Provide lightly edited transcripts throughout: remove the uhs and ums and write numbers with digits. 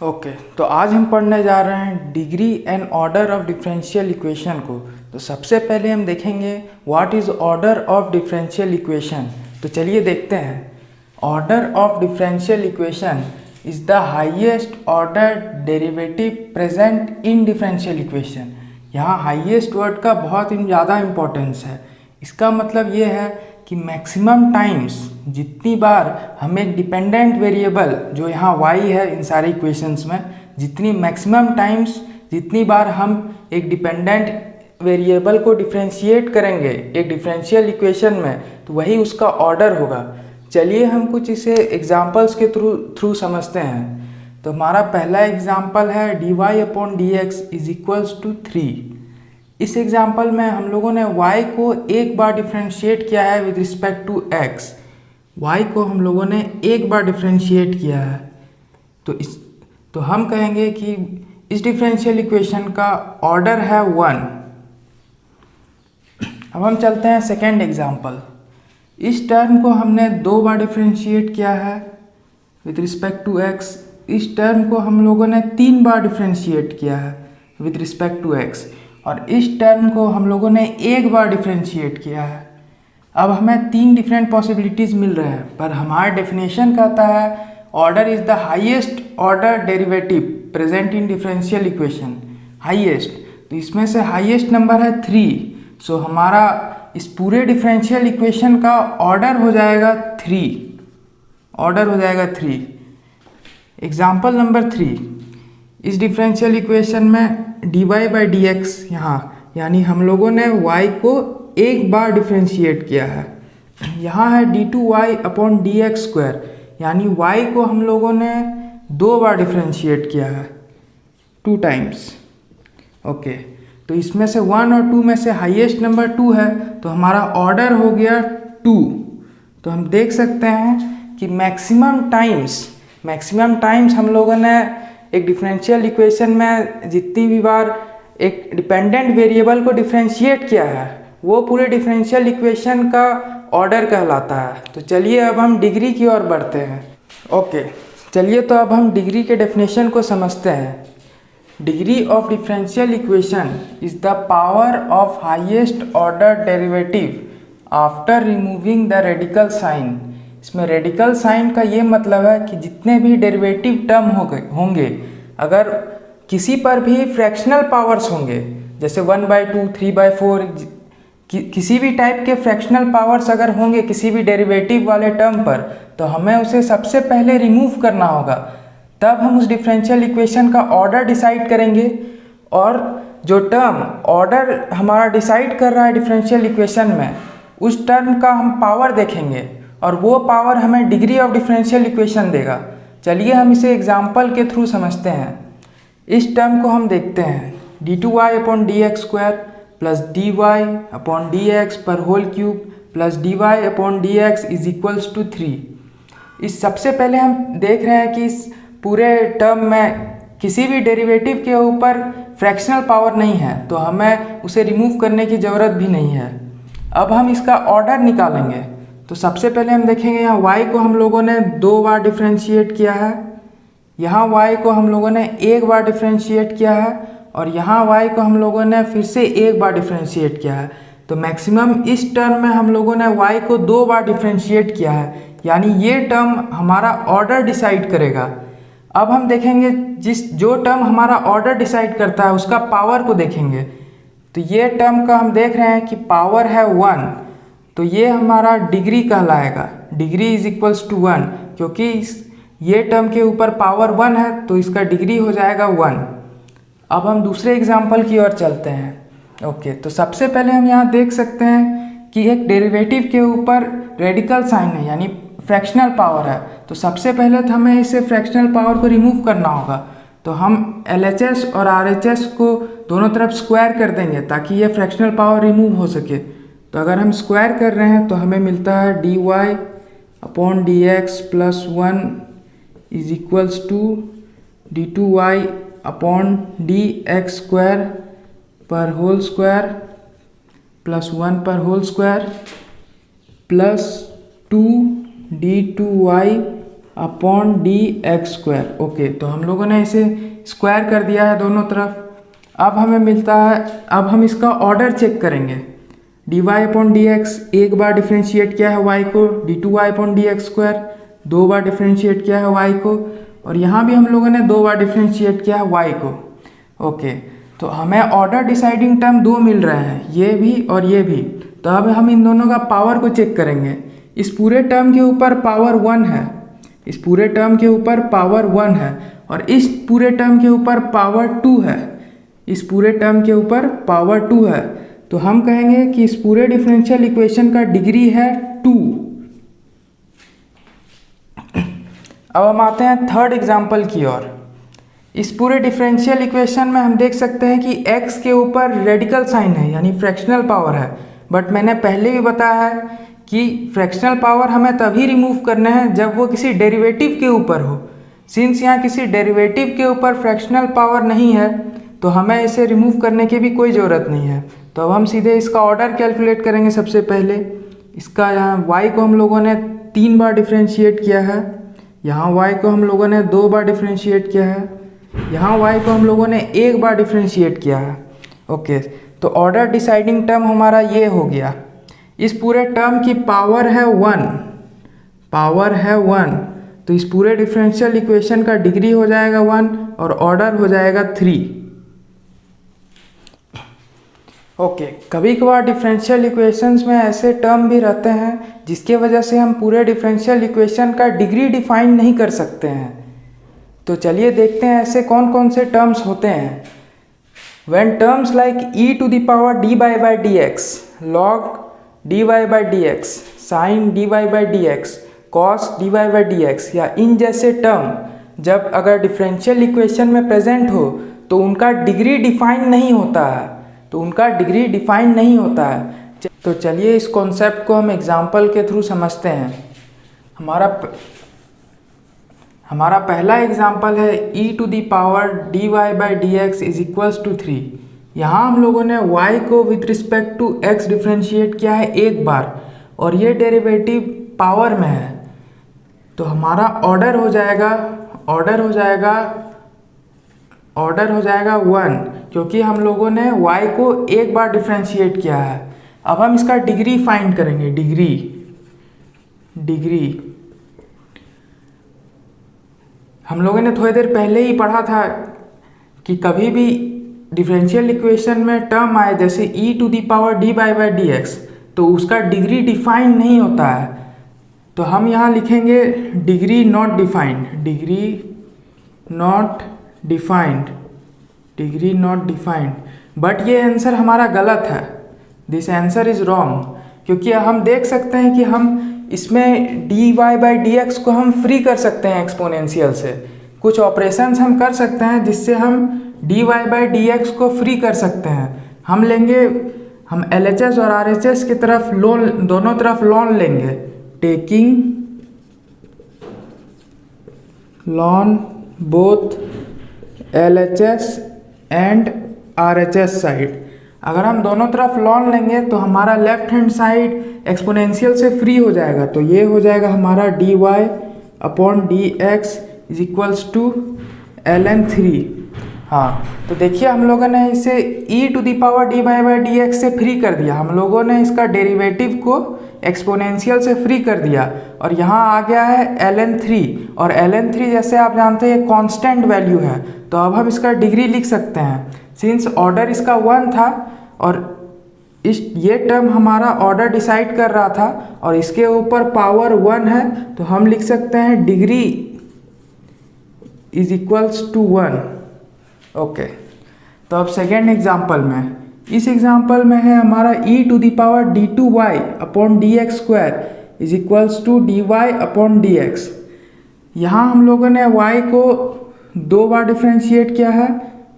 Okay तो आज हम पढ़ने जा रहे हैं degree and order of differential equation को। तो सबसे पहले हम देखेंगे what is order of differential equation. तो चलिए देखते हैं। Order of differential equation is the highest order derivative present in differential equation. यहाँ हाईएस्ट वर्ड का बहुत ही ज़्यादा इम्पोर्टेंस है। इसका मतलब ये है कि मैक्सिमम टाइम्स जितनी बार हम एक डिपेंडेंट वेरिएबल जो यहाँ y है इन सारे इक्वेशंस में, जितनी मैक्सिमम टाइम्स जितनी बार हम एक डिपेंडेंट वेरिएबल को डिफरेंशिएट करेंगे एक डिफरेंशियल इक्वेशन में, तो वही उसका ऑर्डर होगा। चलिए हम कुछ इसे एग्जांपल्स के थ्रू समझते हैं। तो हमारा पहला एग्जांपल है dy/dx इज इक्वल्स टू 3। इस एग्जाम्पल में हम लोगों ने y को एक बार डिफरेंशिएट किया है with respect to x। y को हम लोगों ने एक बार डिफरेंशिएट किया है, तो हम कहेंगे कि इस डिफरेंशियल इक्वेशन का ऑर्डर है 1। अब हम चलते हैं सेकेंड एग्जाम्पल। इस टर्म को हमने दो बार डिफरेंशिएट किया है विद रिस्पेक्ट टू x। इस टर्म को हम लोगों ने 3 बार डिफरेंशिएट किया है विद रिस्पेक्ट टू x, और इस टर्म को हम लोगों ने एक बार डिफरेंशिएट किया है। अब हमें 3 डिफरेंट पॉसिबिलिटीज़ मिल रहे हैं, पर हमारा डेफिनेशन कहता है order is the highest order derivative present in differential equation. Highest, तो इसमें से हाईएस्ट नंबर है 3। सो हमारा इस पूरे डिफरेंशियल इक्वेशन का ऑर्डर हो जाएगा 3। ऑर्डर हो जाएगा 3। Example number 3। इस डिफरेंशियल इक्वेशन में dy/dx यहाँ यानी हम लोगों ने y को एक बार डिफरेंशिएट किया है। यहाँ है d2y/dx² यानी y को हम लोगों ने 2 बार डिफरेंशिएट किया है, 2 टाइम्स। ओके, तो इसमें से 1 और 2 में से हाईएस्ट नंबर 2 है, तो हमारा ऑर्डर हो गया 2। तो हम देख सकते हैं कि मैक्सिमम टाइम्स हम लोगों ने एक डिफरेंशियल इक्वेशन में जितनी भी बार एक डिपेंडेंट वेरिएबल को डिफरेंशिएट किया है वो पूरे डिफरेंशियल इक्वेशन का ऑर्डर कहलाता है। तो चलिए अब हम डिग्री की ओर बढ़ते हैं। ओके, चलिए तो अब हम डिग्री के डेफिनेशन को समझते हैं। Degree of differential equation is the power of highest order derivative after removing the radical sign. इसमें रेडिकल साइन का ये मतलब है कि जितने भी डेरिवेटिव टर्म होंगे, अगर किसी पर भी फ्रैक्शनल पावर्स होंगे, जैसे 1/2, 3/4, किसी भी टाइप के फ्रैक्शनल पावर्स अगर होंगे किसी भी डेरिवेटिव वाले टर्म पर, तो हमें उसे सबसे पहले रिमूव करना होगा। तब हम उस डिफरेंशियल इक्वेशन का ऑर्डर डिसाइड करेंगे, और जो टर्म ऑर्डर हमारा डिसाइड कर रहा है डिफरेंशियल इक्वेशन में, उस टर्म का हम पावर देखेंगे, और वो पावर हमें डिग्री ऑफ डिफरेंशियल इक्वेशन देगा। चलिए हम इसे एग्जाम्पल के थ्रू समझते हैं। इस टर्म को हम देखते हैं d2y/dx² प्लस dy/dx पर whole cube plus dy/dx is equals to 3। इस सबसे पहले हम देख रहे हैं कि इस पूरे टर्म में किसी भी डेरिवेटिव के ऊपर फ्रैक्शनल पावर नहीं है, तो हमें उसे रिमूव करने की ज़रूरत भी नहीं है। अब हम इसका ऑर्डर निकालेंगे। तो सबसे पहले हम देखेंगे यहाँ y को हम लोगों ने 2 बार डिफरेंशिएट किया है, यहाँ y को हम लोगों ने 1 बार डिफरेंशिएट किया है, और यहाँ y को हम लोगों ने फिर से 1 बार डिफरेंशिएट किया है। तो मैक्सिमम इस टर्म में हम लोगों ने y को 2 बार डिफरेंशिएट किया है, यानी ये टर्म हमारा ऑर्डर डिसाइड करेगा। अब हम देखेंगे जो टर्म हमारा ऑर्डर डिसाइड करता है उसका पावर को देखेंगे। तो ये टर्म का हम देख रहे हैं कि पावर है 1, तो ये हमारा डिग्री कहलाएगा। डिग्री इज इक्वल्स टू 1, क्योंकि ये टर्म के ऊपर पावर 1 है, तो इसका डिग्री हो जाएगा 1। अब हम दूसरे एग्जाम्पल की ओर चलते हैं। ओके, तो सबसे पहले हम यहाँ देख सकते हैं कि एक डेरिवेटिव के ऊपर रेडिकल साइन है, यानी फ्रैक्शनल पावर है। तो सबसे पहले तो हमें इसे फ्रैक्शनल पावर को रिमूव करना होगा। तो हम LHS और RHS को दोनों तरफ स्क्वायर कर देंगे ताकि ये फ्रैक्शनल पावर रिमूव हो सके। तो अगर हम स्क्वायर कर रहे हैं तो हमें मिलता है dy/dx plus 1 is equals to d2y/dx² पर होल स्क्वायर प्लस 1 पर whole square plus 2 d2y upon D X square. Okay, तो हम लोगों ने इसे स्क्वायर कर दिया है दोनों तरफ। अब हमें मिलता है, अब हम इसका ऑर्डर चेक करेंगे। D Y upon D X एक बार डिफ्रेंशिएट किया है वाई को, D two Y upon D X square 2 बार डिफ्रेंशिएट किया है वाई को, और यहाँ भी हम लोगों ने 2 बार डिफ्रेंशिएट किया है वाई को। ओके, तो हमें ऑर्डर डिसाइडिंग टर्म 2 मिल रहे हैं, ये भी और ये भी। तो अब हम इन दोनों का पावर को चेक करेंगे। इस पूरे टर्म के ऊपर पावर 1 है, इस पूरे टर्म के ऊपर पावर 1 है, और इस पूरे टर्म के ऊपर पावर 2 है, इस पूरे टर्म के ऊपर पावर 2 है। तो हम कहेंगे कि इस पूरे डिफरेंशियल इक्वेशन का डिग्री है 2। अब हम आते हैं थर्ड एग्जाम्पल की ओर। इस पूरे डिफरेंशियल इक्वेशन में हम देख सकते हैं कि x के ऊपर रेडिकल साइन है, यानी फ्रैक्शनल पावर है। बट मैंने पहले भी बताया है कि फ्रैक्शनल पावर हमें तभी रिमूव करने हैं जब वो किसी डेरिवेटिव के ऊपर हो। सिंस यहाँ किसी डेरिवेटिव के ऊपर फ्रैक्शनल पावर नहीं है, तो हमें इसे रिमूव करने की भी कोई ज़रूरत नहीं है। तो अब हम सीधे इसका ऑर्डर कैलकुलेट करेंगे। सबसे पहले इसका यहाँ y को हम लोगों ने 3 बार डिफ्रेंशिएट किया है, यहाँ y को हम लोगों ने 2 बार डिफ्रेंशिएट किया है, यहाँ y को हम लोगों ने 1 बार डिफ्रेंशिएट किया है। ओके, तो ऑर्डर डिसाइडिंग टर्म हमारा ये हो गया। इस पूरे टर्म की पावर है 1, पावर है 1, तो इस पूरे डिफरेंशियल इक्वेशन का डिग्री हो जाएगा 1 और ऑर्डर हो जाएगा 3। ओके, कभी कभार डिफरेंशियल इक्वेशंस में ऐसे टर्म भी रहते हैं जिसके वजह से हम पूरे डिफरेंशियल इक्वेशन का डिग्री डिफाइन नहीं कर सकते हैं। तो चलिए देखते हैं ऐसे कौन कौन से टर्म्स होते हैं। When terms like e to the power dy by dx, log dy by dx, sin dy by dx, cos dy by dx या इन जैसे टर्म जब अगर डिफरेंशियल इक्वेशन में प्रेजेंट हो तो उनका डिग्री डिफाइन नहीं होता है, तो उनका डिग्री डिफाइन नहीं होता है। तो चलिए इस कॉन्सेप्ट को हम एग्जांपल के थ्रू समझते हैं। हमारा पहला एग्जाम्पल है e to the power dy by D X is equals to 3। यहाँ हम लोगों ने y को with respect to x differentiate किया है एक बार, और ये डेरिवेटिव पावर में है। तो हमारा ऑर्डर हो जाएगा 1, क्योंकि हम लोगों ने y को एक बार डिफ्रेंशिएट किया है। अब हम इसका डिग्री फाइंड करेंगे। डिग्री हम लोगों ने थोड़ी देर पहले ही पढ़ा था कि कभी भी डिफरेंशियल इक्वेशन में टर्म आए जैसे e to the power D by D X, तो उसका डिग्री डिफाइंड नहीं होता है। तो हम यहाँ लिखेंगे डिग्री नॉट डिफाइंड। बट ये आंसर हमारा गलत है, दिस आंसर इज रॉन्ग, क्योंकि हम देख सकते हैं कि हम इसमें dy बाई डी एक्स को हम फ्री कर सकते हैं एक्सपोनेंशियल से। कुछ ऑपरेशंस हम कर सकते हैं जिससे हम dy बाई डी एक्स को फ्री कर सकते हैं। हम LHS और RHS की तरफ दोनों तरफ लॉन लेंगे, taking ln both LHS and RHS side. अगर हम दोनों तरफ लॉन लेंगे तो हमारा लेफ्ट हैंड साइड एक्सपोनेंशियल से फ्री हो जाएगा। तो ये हो जाएगा हमारा dy upon D X is equals to ln 3। हाँ, तो देखिए हम लोगों ने इसे e to the power D by D X से फ्री कर दिया। हम लोगों ने इसका डेरिवेटिव को एक्सपोनेंशियल से फ्री कर दिया, और यहाँ आ गया है ln 3, और ln 3 जैसे आप जानते हैं कांस्टेंट वैल्यू है। तो अब हम इसका डिग्री लिख सकते हैं। सिंस ऑर्डर इसका 1 था और ये टर्म हमारा ऑर्डर डिसाइड कर रहा था, और इसके ऊपर पावर 1 है, तो हम लिख सकते हैं degree is equals to 1। Okay, तो अब सेकेंड एग्जाम्पल में, इस एग्जाम्पल में है हमारा e to the power D two Y upon D X square is equals to D Y upon D X. यहाँ हम लोगों ने y को 2 बार डिफ्रेंशिएट किया है,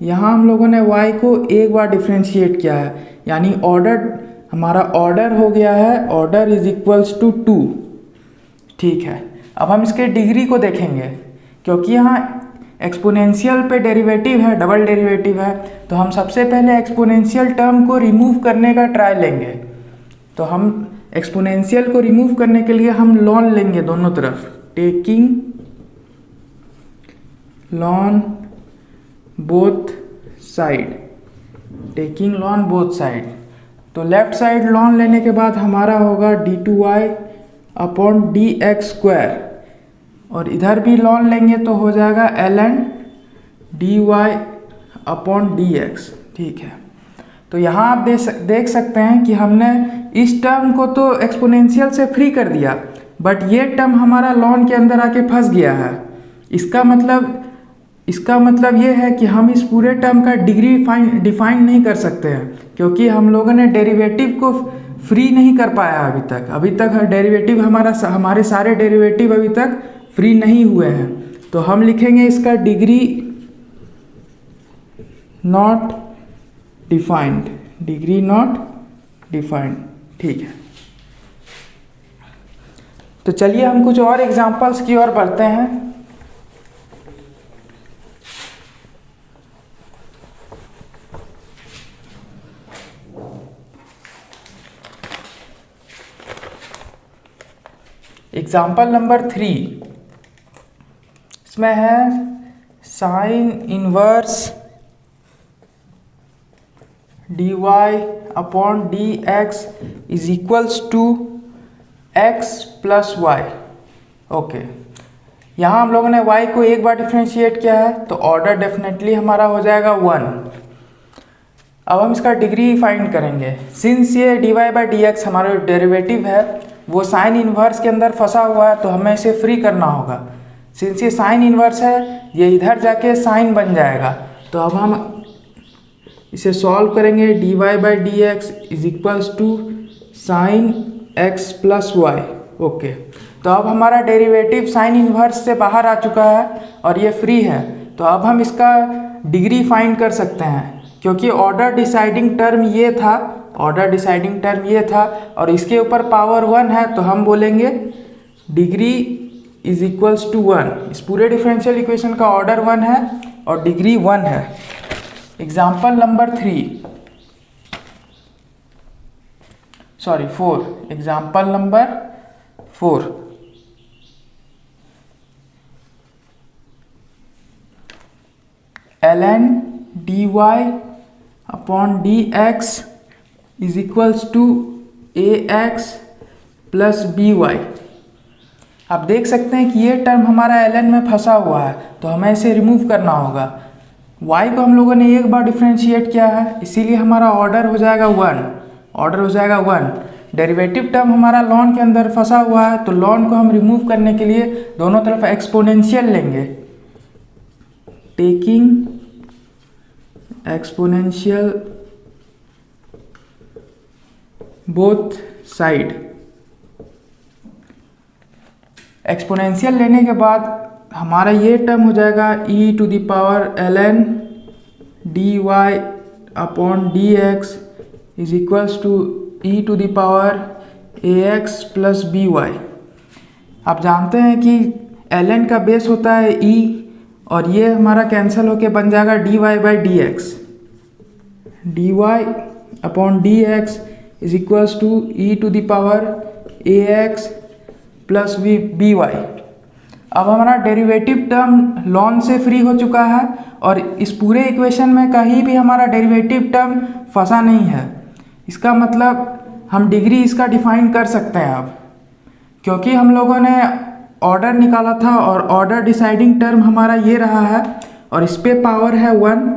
यहाँ हम लोगों ने y को 1 बार डिफ्रेंशिएट किया है, यानी हमारा ऑर्डर हो गया है, ऑर्डर इज इक्वल्स टू 2। ठीक है, अब हम इसके डिग्री को देखेंगे। क्योंकि यहाँ एक्सपोनेंशियल पे डेरिवेटिव है, डबल डेरिवेटिव है, तो हम सबसे पहले एक्सपोनेंशियल टर्म को रिमूव करने का ट्राई लेंगे। तो हम एक्सपोनेंशियल को रिमूव करने के लिए हम लॉन लेंगे दोनों तरफ, taking ln both side, taking ln both side. तो लेफ्ट साइड लॉन लेने के बाद हमारा होगा d2y अपॉन dx², और इधर भी लॉन लेंगे तो हो जाएगा ln dy अपॉन dx। ठीक है, तो यहाँ आप देख सकते हैं कि हमने इस टर्म को तो एक्सपोनेंशियल से फ्री कर दिया, बट ये टर्म हमारा लॉन के अंदर आके फंस गया है। इसका मतलब ये है कि हम इस पूरे टर्म का डिग्री डिफाइन नहीं कर सकते हैं, क्योंकि हम लोगों ने डेरिवेटिव को फ्री नहीं कर पाया अभी तक डेरिवेटिव हमारे सारे डेरिवेटिव अभी तक फ्री नहीं हुए हैं। तो हम लिखेंगे इसका degree not defined, degree not defined. ठीक है, तो चलिए हम कुछ और एग्जांपल्स की ओर बढ़ते हैं। एग्जाम्पल नंबर 3, इसमें है sine inverse dy upon dx is equals to x plus Y. Okay, यहाँ हम लोगों ने y को एक बार डिफ्रेंशिएट किया है, तो ऑर्डर डेफिनेटली हमारा हो जाएगा 1। अब हम इसका डिग्री फाइंड करेंगे। सिंस ये dy बाई dx हमारा डेरिवेटिव है वो साइन इनवर्स के अंदर फंसा हुआ है, तो हमें इसे फ्री करना होगा। सिंस ये साइन इनवर्स है, ये इधर जाके साइन बन जाएगा। तो अब हम इसे सॉल्व करेंगे। dy by dx is equals to sine x plus Y. Okay, तो अब हमारा डेरिवेटिव साइन इनवर्स से बाहर आ चुका है और ये फ्री है। तो अब हम इसका डिग्री फाइंड कर सकते हैं, क्योंकि ऑर्डर डिसाइडिंग टर्म ये था, और इसके ऊपर पावर 1 है, तो हम बोलेंगे डिग्री इज इक्वल्स टू 1। इस पूरे डिफरेंशियल इक्वेशन का ऑर्डर 1 है और डिग्री 1 है। Example number 4, example number 4। ln dy upon dx is equals to ax plus by। आप देख सकते हैं कि ये टर्म हमारा ln में फंसा हुआ है, तो हमें इसे रिमूव करना होगा। y को हम लोगों ने एक बार डिफ्रेंशिएट किया है, इसीलिए हमारा ऑर्डर हो जाएगा 1। डेरिवेटिव टर्म हमारा लॉन के अंदर फंसा हुआ है, तो लॉन को हम रिमूव करने के लिए दोनों तरफ एक्सपोनेंशियल लेंगे। Taking exponential both side. Exponential लेने के बाद हमारा ये टर्म हो जाएगा e to the power ln dy upon dx is equals to e to the power ax plus by। आप जानते हैं कि ln का बेस होता है e, और ये हमारा कैंसिल होके बन जाएगा dy by dx। dy upon dx is equals to e to the power ax plus by। अब हमारा डेरिवेटिव टर्म लॉन से फ्री हो चुका है, और इस पूरे इक्वेशन में कहीं भी हमारा डेरिवेटिव टर्म फंसा नहीं है। इसका मतलब हम डिग्री इसका डिफाइन कर सकते हैं अब, क्योंकि हम लोगों ने ऑर्डर निकाला था और ऑर्डर डिसाइडिंग टर्म हमारा ये रहा है, और इस पे पावर है 1,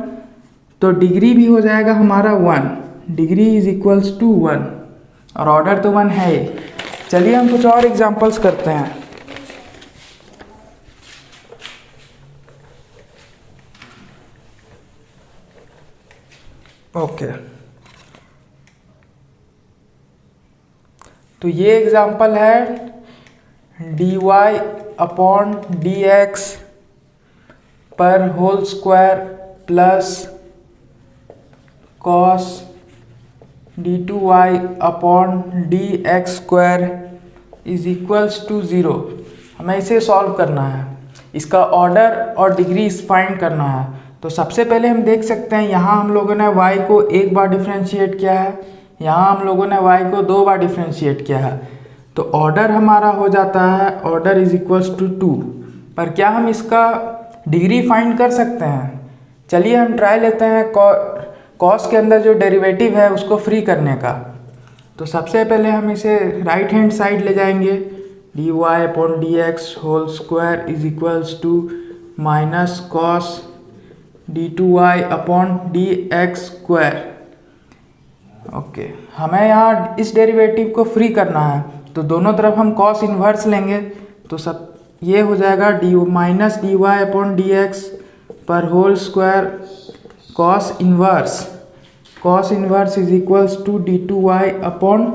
तो डिग्री भी हो जाएगा हमारा 1। डिग्री इज इक्वल्स टू 1, और ऑर्डर तो 1 है ही। चलिए हम कुछ और एग्जांपल्स करते हैं। ओके, तो ये एग्जांपल है dy अपॉन dx पर whole square plus cos d2y upon dx square is equals to 0। हमें इसे सॉल्व करना है, इसका ऑर्डर और डिग्री फाइंड करना है। तो सबसे पहले हम देख सकते हैं यहाँ हम लोगों ने y को एक बार डिफ्रेंशिएट किया है, यहाँ हम लोगों ने y को 2 बार डिफ्रेंशिएट किया है, तो ऑर्डर हमारा हो जाता है ऑर्डर इज इक्वल्स टू 2। पर क्या हम इसका डिग्री फाइंड कर सकते हैं। चलिए हम ट्राई लेते हैं कॉस के अंदर जो डेरिवेटिव है उसको फ्री करने का। तो सबसे पहले हम इसे राइट हैंड साइड ले जाएंगे, dy upon D X whole square is equals to minus cos d2y upon D X square. Okay, हमें यहाँ इस डेरिवेटिव को फ्री करना है, तो दोनों तरफ हम कॉस इन्वर्स लेंगे, तो सब ये हो जाएगा minus D Y upon D X पर whole square cos inverse is equals to d2y upon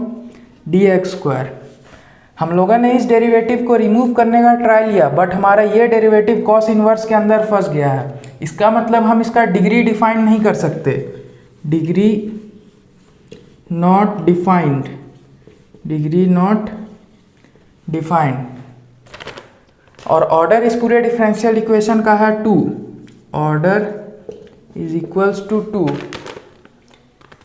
D X square. हम लोगों ने इस डेरिवेटिव को रिमूव करने का ट्राई लिया, बट हमारा ये डेरिवेटिव कॉस इन्वर्स के अंदर फंस गया है। इसका मतलब हम इसका डिग्री डिफाइन नहीं कर सकते, डिग्री नॉट डिफाइंड। और ऑर्डर इस पूरे डिफरेंशियल इक्वेशन का है 2, ऑर्डर इज इक्वल्स टू 2।